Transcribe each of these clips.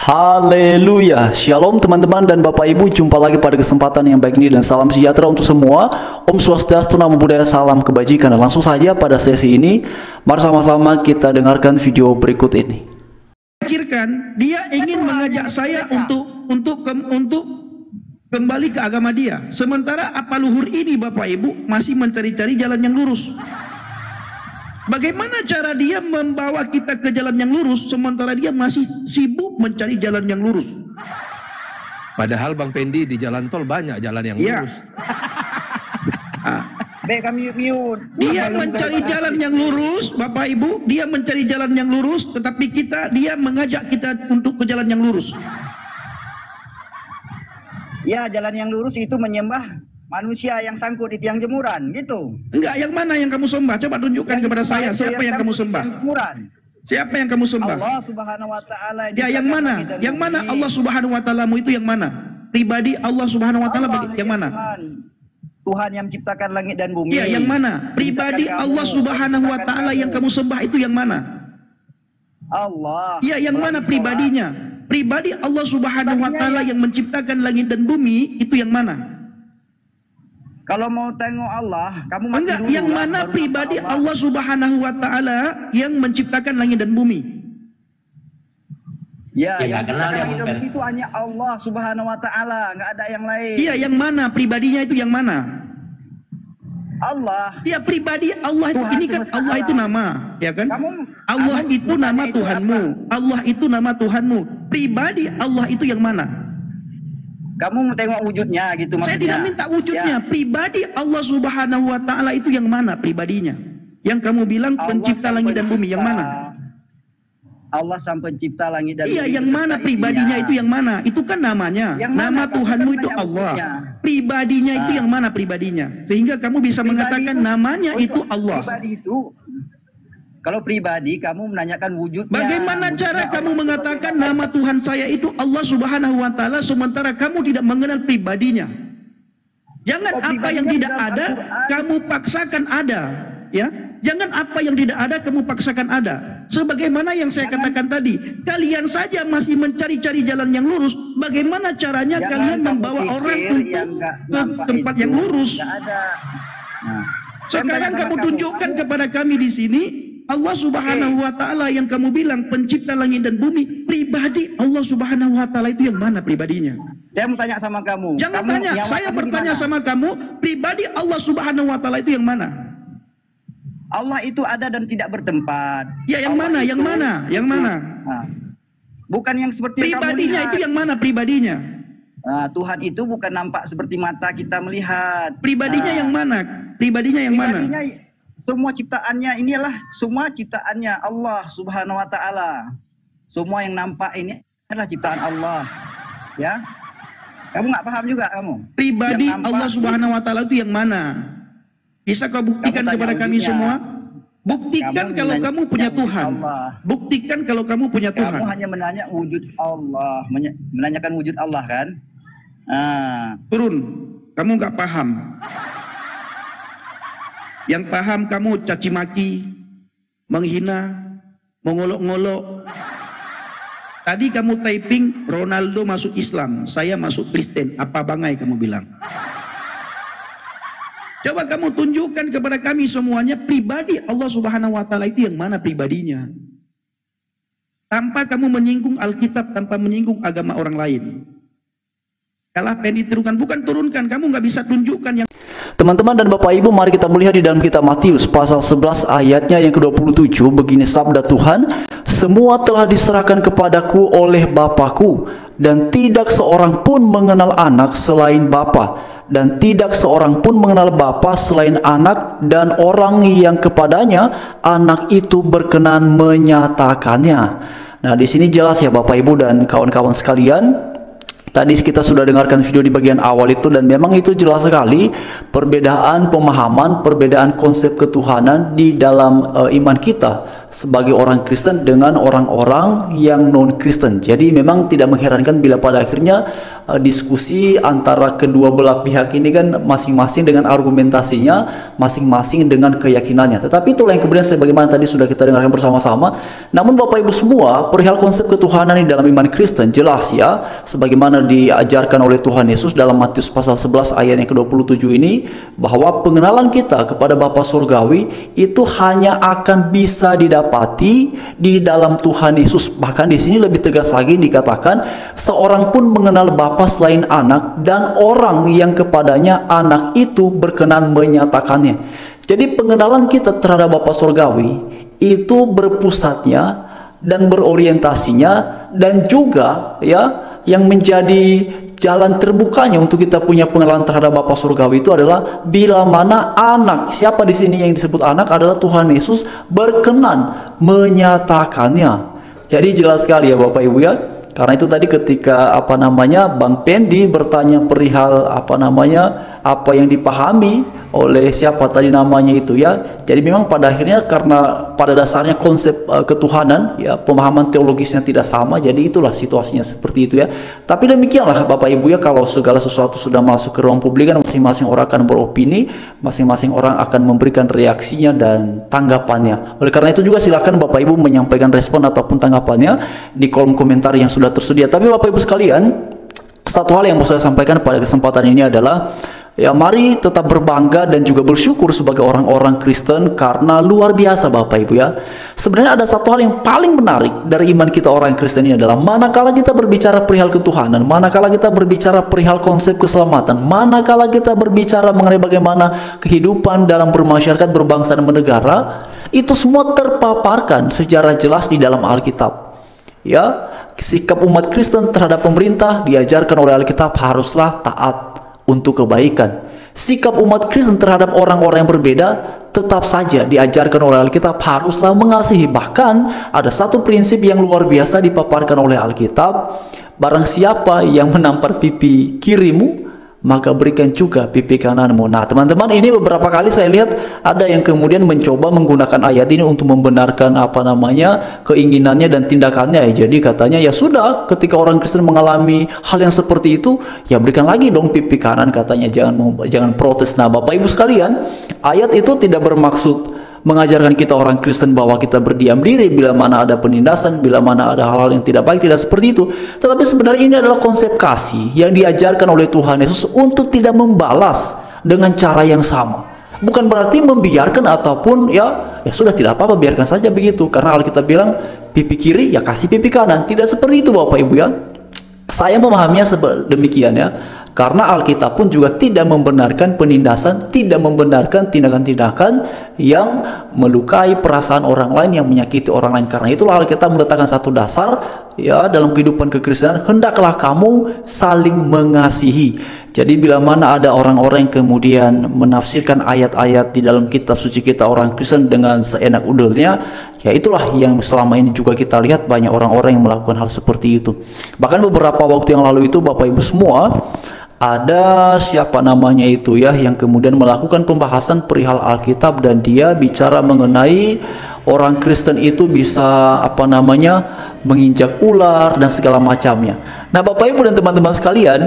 Haleluya, Shalom teman-teman dan Bapak Ibu, jumpa lagi pada kesempatan yang baik ini dan salam sejahtera untuk semua. Om Swastiastu, Namo Buddhaya, salam kebajikan. Dan langsung saja pada sesi ini, mari sama-sama kita dengarkan video berikut ini. Pikirkan, dia ingin mengajak saya untuk kembali ke agama dia. Sementara apa luhur ini Bapak Ibu masih mencari-cari jalan yang lurus. Bagaimana cara dia membawa kita ke jalan yang lurus sementara dia masih sibuk mencari jalan yang lurus? Padahal Bang Pendi di jalan tol banyak jalan yang lurus. Dia mencari jalan yang lurus, Bapak Ibu, dia mencari jalan yang lurus, tetapi dia mengajak kita untuk ke jalan yang lurus. Ya, jalan yang lurus itu menyembah manusia yang sangkut di tiang jemuran, gitu. Enggak, yang mana yang kamu sembah? Coba tunjukkan kepada saya, siapa yang kamu sembah? Siapa yang kamu sembah? Allah Subhanahu wa taala. Ya, yang mana? Yang mana Allah Subhanahu wa taalamu itu yang mana? Pribadi Allah Subhanahu wa taala yang mana? Tuhan yang menciptakan langit dan bumi. Ya, yang mana? Pribadi Allah Subhanahu wa taala yang kamu sembah itu yang mana? Allah. Ya, yang mana pribadinya? Pribadi Allah Subhanahu wa taala yang menciptakan langit dan bumi itu yang mana? Kalau mau tengok Allah, kamu mati enggak, dulu, yang mana pribadi Allah Subhanahu wa taala yang menciptakan langit dan bumi? Ya, yang menciptakan langit dan bumi itu hanya Allah Subhanahu wa taala, enggak ada yang lain. Iya, yang mana pribadinya itu yang mana? Allah. Ya, pribadi Allah itu, ini kan Allah itu nama, ya kan? Allah itu nama Tuhanmu. Allah itu nama Tuhanmu. Pribadi Allah itu yang mana? Kamu mau tengok wujudnya gitu maksudnya. Saya tidak minta wujudnya. Ya. Pribadi Allah Subhanahu wa taala itu yang mana pribadinya? Yang kamu bilang pencipta langit dan bumi, yang mana? Allah sang pencipta langit dan bumi. Iya, yang mana pribadinya itu yang mana? Itu kan namanya. Nama Tuhanmu itu Allah. Pribadinya itu yang mana pribadinya? Sehingga kamu bisa mengatakan namanya itu Allah. Pribadi itu, kalau pribadi kamu menanyakan wujudnya. Bagaimana cara kamu mengatakan nama Tuhan saya itu Allah Subhanahu wa taala sementara kamu tidak mengenal pribadinya? Jangan apa yang tidak ada kamu paksakan ada, ya. Jangan apa yang tidak ada kamu paksakan ada. Sebagaimana yang saya katakan tadi, kalian saja masih mencari-cari jalan yang lurus. Bagaimana caranya kalian membawa orang untuk ke tempat yang lurus? Sekarang kamu tunjukkan kepada kami di sini Allah Subhanahu wa taala yang kamu bilang pencipta langit dan bumi. Pribadi Allah Subhanahu wa taala itu yang mana pribadinya? Saya mau tanya sama kamu. Jangan tanya, saya bertanya sama kamu, pribadi Allah Subhanahu wa taala itu yang mana? Allah itu ada dan tidak bertempat. Ya, yang mana? Yang mana? Yang mana? Bukan yang seperti pribadinya itu yang mana pribadinya? Tuhan itu bukan nampak seperti mata kita melihat. Pribadinya yang mana? Pribadinya yang mana? Semua ciptaannya inilah semua ciptaannya Allah Subhanahu wa taala. Semua yang nampak ini adalah ciptaan Allah. Ya. Kamu nggak paham juga kamu? Pribadi Allah Subhanahu wa taala itu yang mana? Bisa kau buktikan kepada kami semua? Buktikan kalau kamu punya Tuhan. Buktikan kalau kamu punya Tuhan. Kamu hanya menanya wujud Allah, menanyakan wujud Allah kan? Turun. Kamu nggak paham. Yang paham kamu caci maki, menghina, mengolok-ngolok. Tadi kamu typing Ronaldo masuk Islam, saya masuk Kristen. Apa bangai kamu bilang? Coba kamu tunjukkan kepada kami semuanya pribadi Allah Subhanahu wa taala itu yang mana pribadinya. Tanpa kamu menyinggung Alkitab, tanpa menyinggung agama orang lain. Kalau pengen diturunkan, bukan turunkan, kamu nggak bisa tunjukkan yang. Teman-teman dan Bapak Ibu, mari kita melihat di dalam kitab Matius pasal 11 ayatnya yang ke-27. Begini sabda Tuhan, semua telah diserahkan kepadaku oleh Bapakku, dan tidak seorang pun mengenal anak selain Bapa, dan tidak seorang pun mengenal Bapa selain anak, dan orang yang kepadanya anak itu berkenan menyatakannya. Nah, di sini jelas ya Bapak Ibu dan kawan-kawan sekalian, Tadi kita sudah dengarkan video di bagian awal itu, dan memang itu jelas sekali perbedaan pemahaman, perbedaan konsep ketuhanan di dalam iman kita sebagai orang Kristen dengan orang-orang yang non-Kristen. Jadi memang tidak mengherankan bila pada akhirnya diskusi antara kedua belah pihak ini kan masing-masing dengan argumentasinya, masing-masing dengan keyakinannya. Tetapi itulah yang kemudian sebagaimana tadi sudah kita dengarkan bersama-sama. Namun Bapak Ibu semua, perihal konsep ketuhanan di dalam iman Kristen jelas ya, sebagaimana diajarkan oleh Tuhan Yesus dalam Matius pasal 11 ayat yang ke-27 ini, bahwa pengenalan kita kepada Bapa Surgawi itu hanya akan bisa didapati di dalam Tuhan Yesus. Bahkan di sini lebih tegas lagi dikatakan, seorang pun mengenal Bapa selain anak, dan orang yang kepadanya anak itu berkenan menyatakannya. Jadi pengenalan kita terhadap Bapa Surgawi itu berpusatnya dan berorientasinya, dan juga ya yang menjadi jalan terbukanya untuk kita punya pengenalan terhadap Bapa Surgawi itu adalah bila mana anak, siapa di sini yang disebut anak adalah Tuhan Yesus, berkenan menyatakannya. Jadi jelas sekali ya Bapak Ibu ya. Karena itu tadi ketika Bang Pendi bertanya perihal apa yang dipahami oleh siapa tadi namanya itu ya. Jadi memang pada akhirnya karena pada dasarnya konsep ketuhanan ya, pemahaman teologisnya tidak sama, jadi itulah situasinya seperti itu ya. Tapi demikianlah Bapak Ibu ya, kalau segala sesuatu sudah masuk ke ruang publik kan masing-masing orang akan beropini, masing-masing orang akan memberikan reaksinya dan tanggapannya. Oleh karena itu juga silakan Bapak Ibu menyampaikan respon ataupun tanggapannya di kolom komentar yang sudah tersedia. Tapi Bapak Ibu sekalian, satu hal yang mau saya sampaikan pada kesempatan ini adalah ya, mari tetap berbangga dan juga bersyukur sebagai orang-orang Kristen, karena luar biasa Bapak Ibu ya. Sebenarnya ada satu hal yang paling menarik dari iman kita orang Kristen ini adalah manakala kita berbicara perihal ketuhanan, manakala kita berbicara perihal konsep keselamatan, manakala kita berbicara mengenai bagaimana kehidupan dalam bermasyarakat, berbangsa dan bernegara, itu semua terpaparkan secara jelas di dalam Alkitab. Ya, sikap umat Kristen terhadap pemerintah diajarkan oleh Alkitab haruslah taat untuk kebaikan. Sikap umat Kristen terhadap orang-orang yang berbeda tetap saja diajarkan oleh Alkitab haruslah mengasihi. Bahkan ada satu prinsip yang luar biasa dipaparkan oleh Alkitab, barang siapa yang menampar pipi kirimu, maka berikan juga pipi kananmu. Nah teman-teman, ini beberapa kali saya lihat ada yang kemudian mencoba menggunakan ayat ini untuk membenarkan keinginannya dan tindakannya. Jadi katanya ya sudah, ketika orang Kristen mengalami hal yang seperti itu, ya berikan lagi dong pipi kanan, katanya jangan protes. Nah Bapak Ibu sekalian, ayat itu tidak bermaksud mengajarkan kita orang Kristen bahwa kita berdiam diri bila mana ada penindasan, bila mana ada hal-hal yang tidak baik, tidak seperti itu. Tetapi sebenarnya ini adalah konsep kasih yang diajarkan oleh Tuhan Yesus untuk tidak membalas dengan cara yang sama. Bukan berarti membiarkan ataupun ya sudah tidak apa-apa, biarkan saja begitu. Karena Alkitab bilang pipi kiri ya kasih pipi kanan. Tidak seperti itu Bapak Ibu ya. Saya memahaminya demikian ya. Karena Alkitab pun juga tidak membenarkan penindasan, tidak membenarkan tindakan-tindakan yang melukai perasaan orang lain, yang menyakiti orang lain. Karena itulah Alkitab meletakkan satu dasar ya dalam kehidupan kekristenan, hendaklah kamu saling mengasihi. Jadi bila mana ada orang-orang yang kemudian menafsirkan ayat-ayat di dalam kitab suci kita orang Kristen dengan seenak udelnya, ya itulah yang selama ini juga kita lihat banyak orang-orang yang melakukan hal seperti itu. Bahkan beberapa waktu yang lalu itu Bapak Ibu semua, ada siapa namanya itu ya yang kemudian melakukan pembahasan perihal Alkitab, dan dia bicara mengenai orang Kristen itu bisa menginjak ular dan segala macamnya. Nah Bapak Ibu dan teman-teman sekalian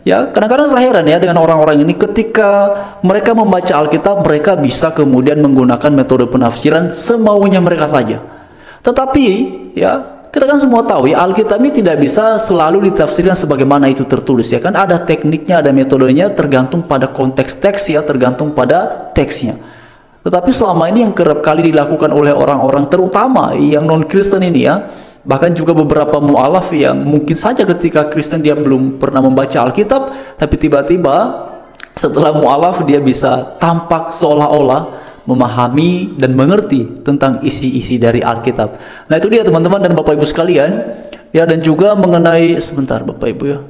ya, kadang-kadang saya heran ya dengan orang-orang ini, ketika mereka membaca Alkitab mereka bisa kemudian menggunakan metode penafsiran semaunya mereka saja. Tetapi ya kita kan semua tahu ya, Alkitab ini tidak bisa selalu ditafsirkan sebagaimana itu tertulis ya kan. Ada tekniknya, ada metodenya, tergantung pada konteks teks ya, tergantung pada teksnya. Tetapi selama ini yang kerap kali dilakukan oleh orang-orang terutama yang non-Kristen ini ya, bahkan juga beberapa mu'alaf yang mungkin saja ketika Kristen dia belum pernah membaca Alkitab, tapi tiba-tiba setelah mu'alaf dia bisa tampak seolah-olah memahami dan mengerti tentang isi-isi dari Alkitab. Nah itu dia teman-teman dan Bapak Ibu sekalian ya. Dan juga mengenai, sebentar Bapak Ibu ya,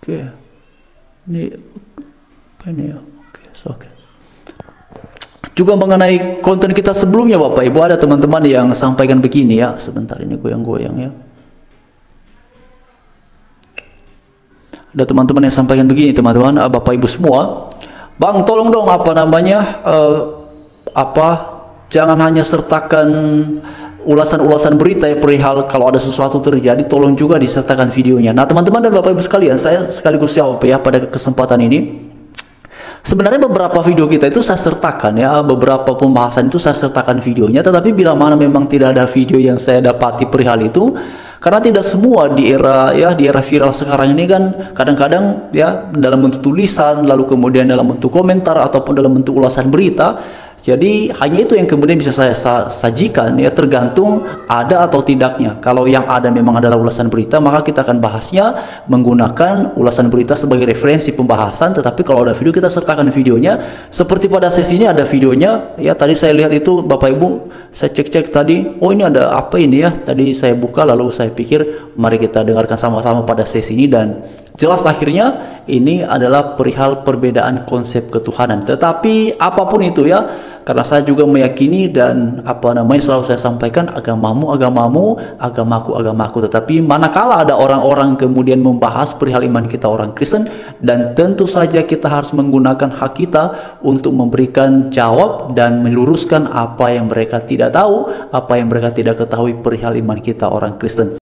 oke, ini apa ini ya, oke. Juga mengenai konten kita sebelumnya Bapak Ibu, ada teman-teman yang sampaikan begini ya, sebentar ini goyang-goyang ya. ada teman-teman yang sampaikan begini, teman-teman, Bapak Ibu semua, Bang, tolong dong jangan hanya sertakan ulasan-ulasan berita ya perihal kalau ada sesuatu terjadi, tolong juga disertakan videonya. Nah, teman-teman dan Bapak Ibu sekalian, saya sekaligus jawab ya pada kesempatan ini. Sebenarnya beberapa video kita itu saya sertakan ya, beberapa pembahasan itu saya sertakan videonya, tetapi bila mana memang tidak ada video yang saya dapati perihal itu, karena tidak semua di era viral sekarang ini kan kadang-kadang ya dalam bentuk tulisan, lalu kemudian dalam bentuk komentar ataupun dalam bentuk ulasan berita. Jadi hanya itu yang kemudian bisa saya sajikan ya, tergantung ada atau tidaknya. Kalau yang ada memang adalah ulasan berita, maka kita akan bahasnya menggunakan ulasan berita sebagai referensi pembahasan. Tetapi kalau ada video, kita sertakan videonya. Seperti pada sesi ini ada videonya ya, tadi saya lihat itu Bapak Ibu, saya cek-cek tadi, oh ini ada apa ini ya, tadi saya buka lalu saya pikir mari kita dengarkan sama-sama pada sesi ini, dan jelas akhirnya ini adalah perihal perbedaan konsep ketuhanan. Tetapi apapun itu ya, karena saya juga meyakini dan selalu saya sampaikan, agamamu agamamu, agamaku agamaku. Tetapi manakala ada orang-orang kemudian membahas perihal iman kita orang Kristen, dan tentu saja kita harus menggunakan hak kita untuk memberikan jawab dan meluruskan apa yang mereka tidak tahu, apa yang mereka tidak ketahui perihal iman kita orang Kristen.